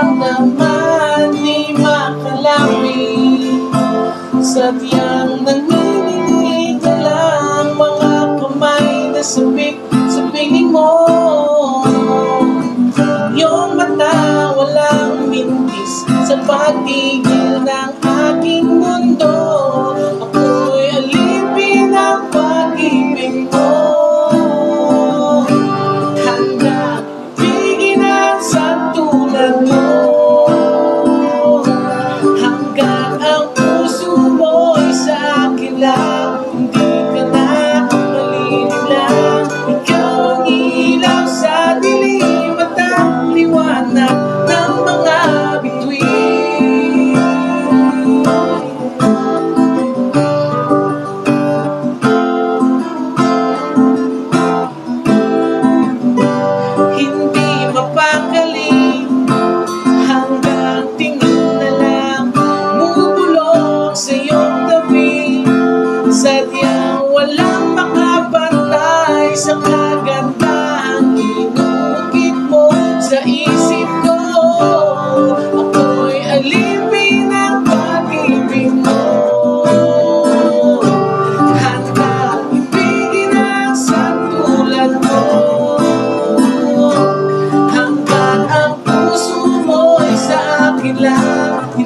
naman di makalapit. Sadyang nanginginig na lang mga kamay na sabik sa piling mo. Iyong mata walang mintis sa patigil ng aking mundo. Ako'y alipin ang pag-ibig mo. Hanggang ibigin ang sa tulad mo. Hanggang ang puso mo'y sa akin lang. Hindi ka na malilang. Ikaw ang ilaw sa dilim at ang liwanag ng mga bituin. Hindi mapakali hanggang tingin na lang bubulong sa iyong tabi. Sadyang walang makabantay sa kagandahang inukit mo sa isip ko. Ako'y alipin ang pag-ibig mo. Hanggang ibigin ang sa tulad mo. Hanggang ang puso mo'y sa akin lang.